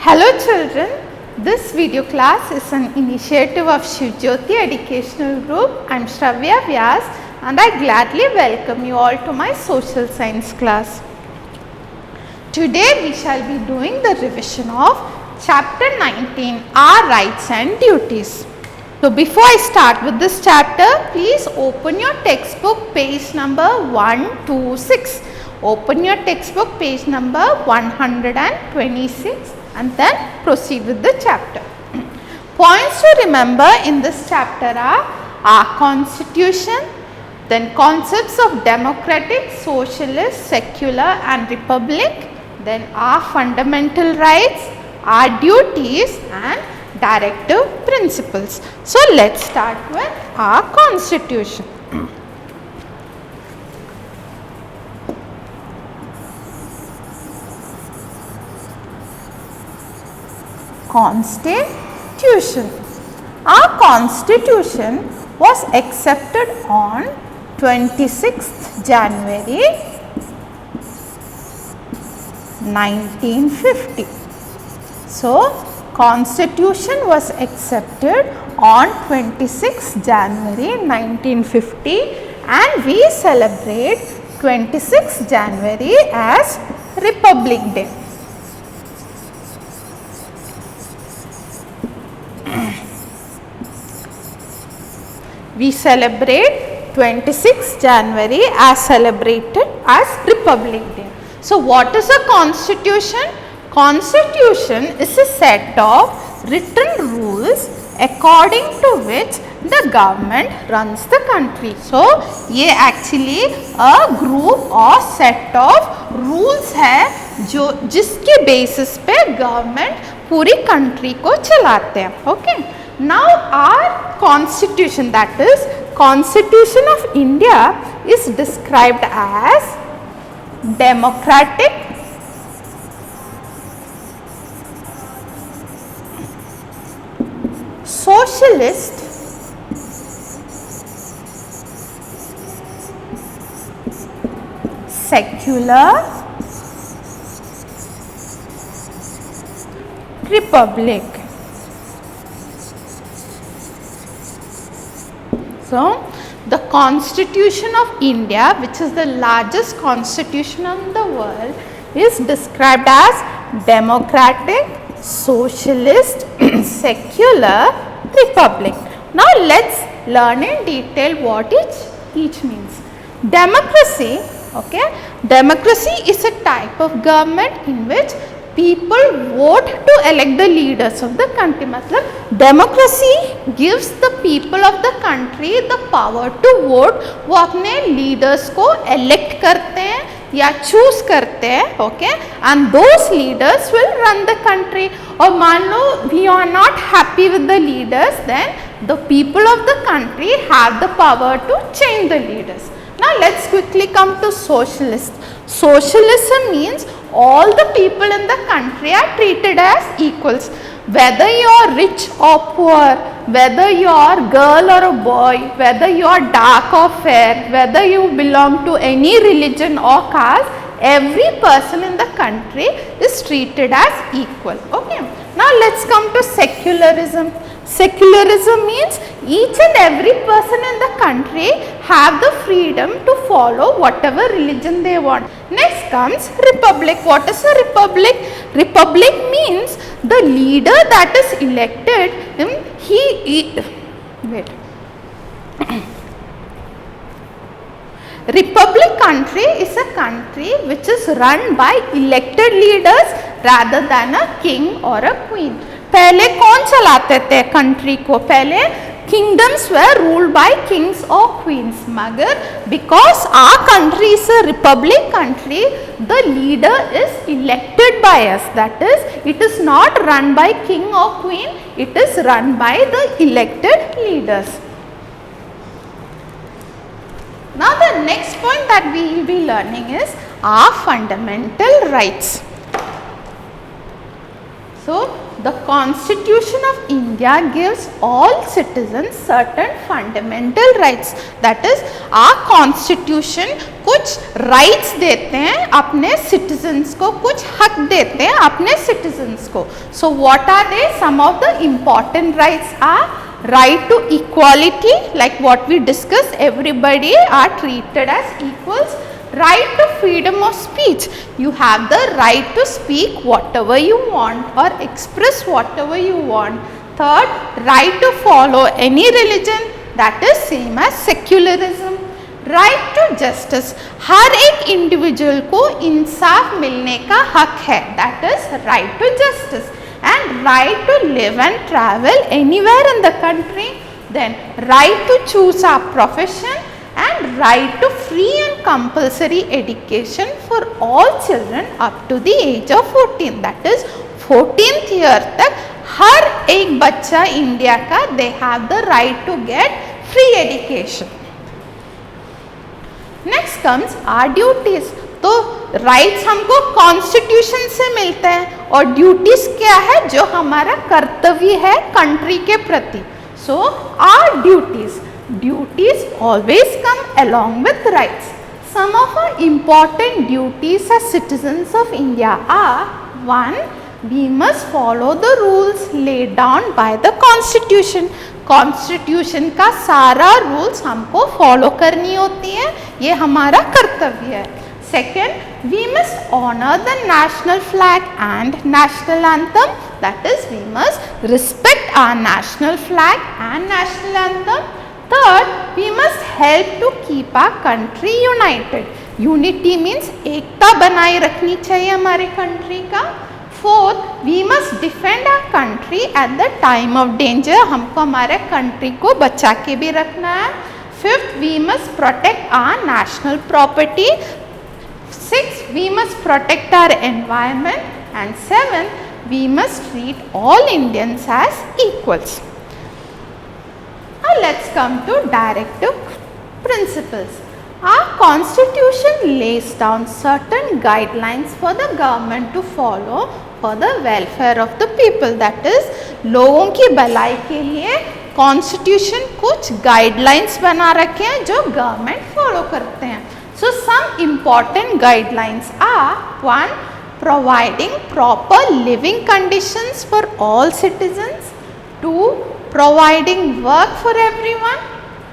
Hello children, this video class is an initiative of Shivjyoti Educational Group. I am Shravya Vyas and I gladly welcome you all to my social science class. Today we shall be doing the revision of chapter 19, Our Rights and Duties. So before I start with this chapter, please open your textbook page number 126. Open your textbook page number 126 and then proceed with the chapter. Points to remember in this chapter are our constitution, then concepts of democratic, socialist, secular and republic, then our fundamental rights, our duties and directive principles. So let's start with our constitution. Constitution. Our constitution was accepted on 26th January 1950. So, constitution was accepted on 26th January 1950 and we celebrate 26th January as Republic Day. We celebrate 26th January as celebrated as Republic Day. So, what is a constitution? Constitution is a set of written rules according to which the government runs the country. So, ये actually a group or set of rules है जो जिसके basis पे government पूरी country को चलाते हैं. Okay. Now our constitution, that is Constitution of India, is described as democratic, socialist, secular, republic. So, the Constitution of India, which is the largest constitution in the world, is described as democratic, socialist, secular, republic. Now, let's learn in detail what each means. Democracy, okay, democracy is a type of government in which people vote to elect the leaders of the country. मतलब democracy gives the people of the country the power to vote. वो अपने leaders को elect करते हैं या choose करते हैं, okay, and those leaders will run the country. और मान लो we are not happy with the leaders, then the people of the country have the power to change the leaders. Now let's quickly come to socialist. Socialism means all the people in the country are treated as equals. Whether you are rich or poor, whether you are girl or a boy, whether you are dark or fair, whether you belong to any religion or caste, every person in the country is treated as equal. Okay. Now let's come to secularism. Secularism means each and every person in the country have the freedom to follow whatever religion they want. Next comes republic. What is a republic? Republic means the leader that is elected, Republic country is a country which is run by elected leaders rather than a king or a queen. पहले कौन चलाते थे country को? पहले kingdoms were ruled by kings or queens. मगर because our country is a republic country, the leader is elected by us. That is, it is not run by king or queen, it is run by the elected leaders. Now the next point that we will be learning is our fundamental rights. So the Constitution of India gives all citizens certain fundamental rights. That is, our Constitution कुछ rights देते हैं अपने citizens को, कुछ हक देते हैं अपने citizens को. So what are they? Some of the important rights are right to equality, like what we discussed, everybody are treated as equals. Right to freedom of speech, you have the right to speak whatever you want or express whatever you want. Third, right to follow any religion, that is same as secularism. Right to justice, हर एक individual को इंसाफ मिलने का हक है, that is right to justice. And right to live and travel anywhere in the country. Then right to choose our profession and right to free and compulsory education for all children up to the age of 14. That is 14th year तक हर एक बच्चा India का they have the right to get free education. Next comes our duties. तो rights हमको constitution से मिलते हैं और ड्यूटीज क्या है, जो हमारा कर्तव्य है कंट्री के प्रति. So our duties always come along with rights. Some of our important duties as citizens of India are: 1. We must follow the rules laid down by the Constitution. Constitution का सारा rules हमको follow करनी होती है, ये हमारा कर्तव्य है. Second, we must honor the national flag and national anthem. That is, we must respect our national flag and national anthem. Third, we must help to keep our country united. Unity means एकता बनाए रखनी चाहिए हमारे country का. Fourth, we must defend our country at the time of danger. हमको हमारे country को बचा के भी रखना है. Fifth, we must protect our national property. Sixth, we must protect our environment. And seventh, we must treat all Indians as equals. Now let's come to directive principles. Our Constitution lays down certain guidelines for the government to follow for the welfare of the people. That is, लोगों की भलाई के लिए Constitution कुछ guidelines बना रखे हैं जो government follow करते हैं. So some important guidelines are: 1. Providing proper living conditions for all citizens. 2. Providing work for everyone.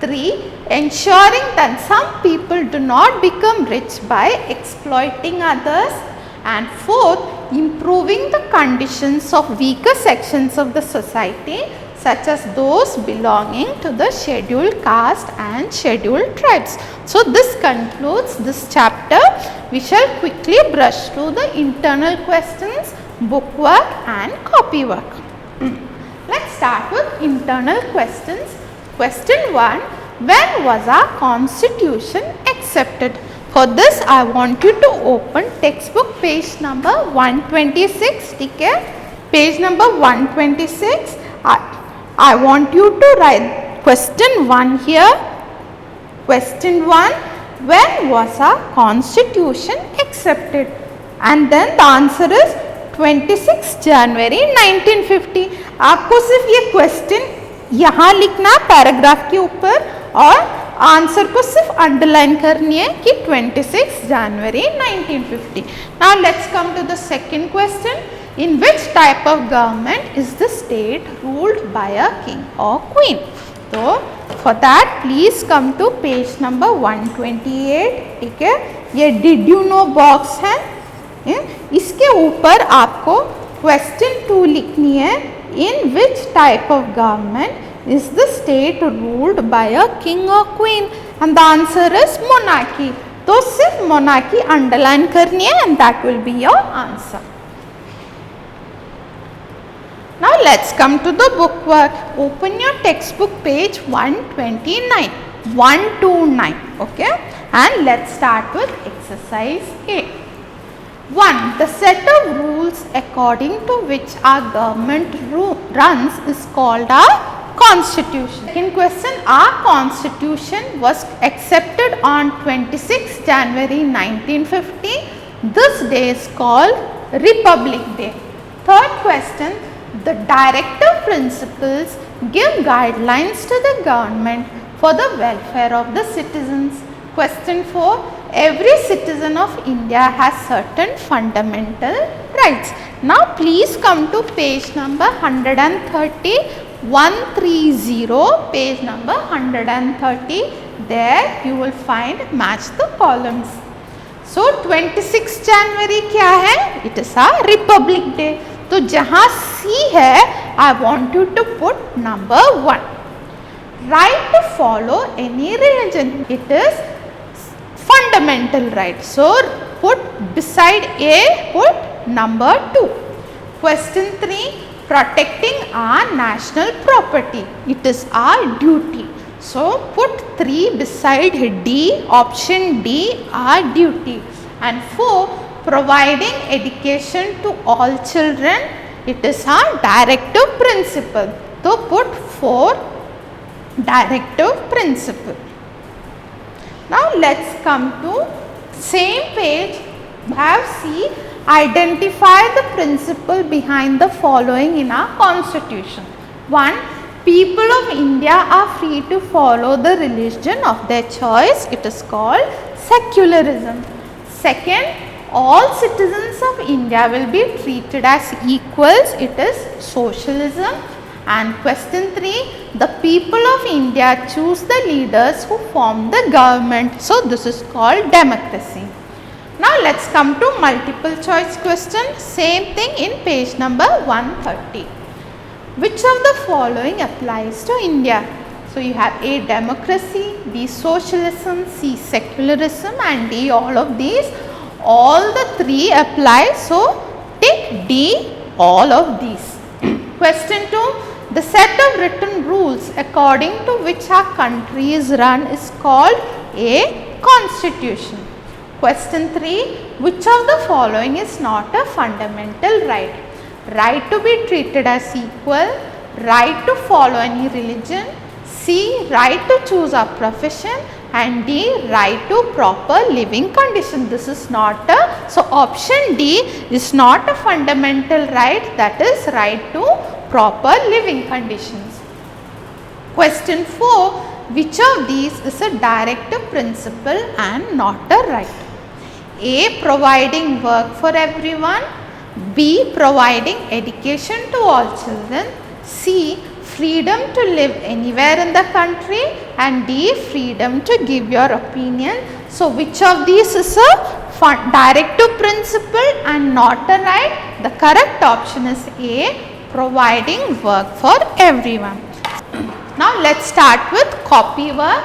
3. Ensuring that some people do not become rich by exploiting others. And 4th, improving the conditions of weaker sections of the society, such as those belonging to the scheduled caste and scheduled tribes. So this concludes this chapter. We shall quickly brush through the internal questions, bookwork and copy work. Let's start with internal questions. Question 1. When was our Constitution accepted? For this, I want you to open textbook page number 126. ठीक है? Page number 126. I want you to write question 1 here. Question 1. When was our Constitution accepted? And then the answer is 26 January 1950. आपको सिर्फ ये question यहाँ लिखना paragraph के ऊपर और आंसर को सिर्फ अंडरलाइन करनी है कि 26 January 1950. Now let's come to the second question. In which type of government is the state ruled by a king or queen? So for that please come to page number 128. ठीक है, ये did you know box है. इसके ऊपर आपको question 2 लिखनी है. In which type of government is the state ruled by a king or queen? And the answer is monarchy. तो सिर्फ monarchy अंडरलाइन करनी है and that will be your answer. Now let's come to the bookwork. Open your textbook page 129. 129. Okay, and let's start with exercise A. 1. The set of rules according to which our government runs is called our Constitution. Second question. Our Constitution was accepted on 26 January 1950. This day is called Republic Day. Third question, the directive principles give guidelines to the government for the welfare of the citizens. Question 4, every citizen of India has certain fundamental rights. Now please come to page number 130, 130, page number 130. There you will find match the columns. So 26 January क्या है? It is a Republic Day. तो जहाँ C है, I want you to put number 1. Right to follow any religion. It is fundamental right. So put beside A, put number 2. Question 3, protecting our national property. It is our duty. So put 3 beside D, option D, our duty. And 4, providing education to all children. It is our directive principle. So put 4, directive principle. Now let's come to same page. Have C, identify the principle behind the following in our constitution. 1, people of India are free to follow the religion of their choice. It is called secularism. Second, all citizens of India will be treated as equals. It is socialism. And question 3, the people of India choose the leaders who form the government. So this is called democracy. Now let's come to multiple choice question. Same thing in page number 130. Which of the following applies to India? So you have A, democracy, B, socialism, C, secularism, and D, all of these. All the 3 apply. So take D, all of these. Question 2, the set of written rules according to which our country is run is called a constitution. Question 3, which of the following is not a fundamental right? Right to be treated as equal, right to follow any religion, C, right to choose a profession, and D, right to proper living condition. This is not a, so option D is not a fundamental right, that is right to proper living conditions. Question 4, which of these is a directive principle and not a right? A, providing work for everyone, B, providing education to all children, C, freedom to live anywhere in the country, and D, freedom to give your opinion. So which of these is a directive principle and not a right? The correct option is A, providing work for everyone. Now let's start with copy work.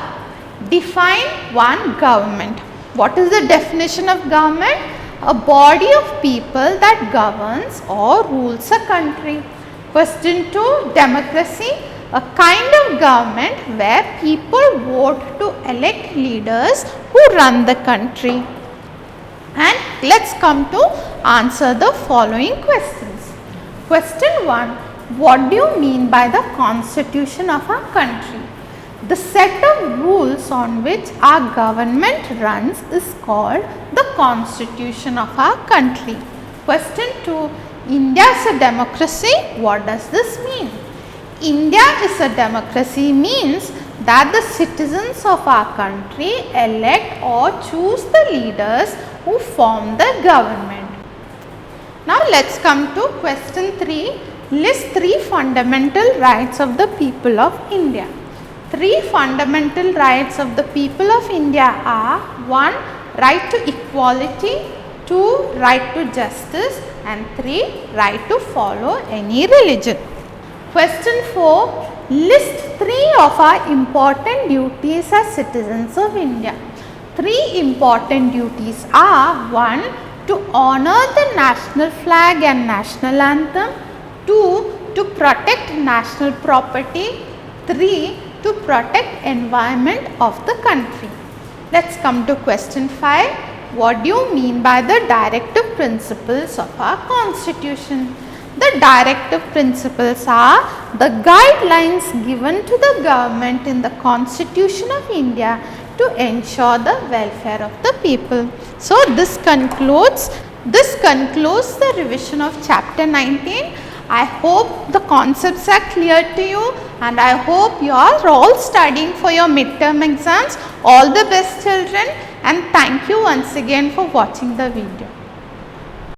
Define one government. What is the definition of government? A body of people that governs or rules a country. Question 2, democracy. A kind of government where people vote to elect leaders who run the country. And let's come to answer the following questions. Question 1, what do you mean by the constitution of our country? The set of rules on which our government runs is called the constitution of our country. Question 2, India is a democracy. What does this mean? India is a democracy means that the citizens of our country elect or choose the leaders who form the government. Now let's come to question 3. List 3 fundamental rights of the people of India. 3 fundamental rights of the people of India are 1, right to equality, 2, right to justice, and 3, right to follow any religion. Question 4, list 3 of our important duties as citizens of India. 3 important duties are 1, to honor the national flag and national anthem, 2, to protect national property, 3, to protect environment of the country. Let's come to question 5. What do you mean by the directive principles of our constitution? The directive principles are the guidelines given to the government in the Constitution of India to ensure the welfare of the people. So this concludes This concludes the revision of chapter 19. I hope the concepts are clear to you, and I hope you are all studying for your midterm exams. All the best, children, and thank you once again for watching the video.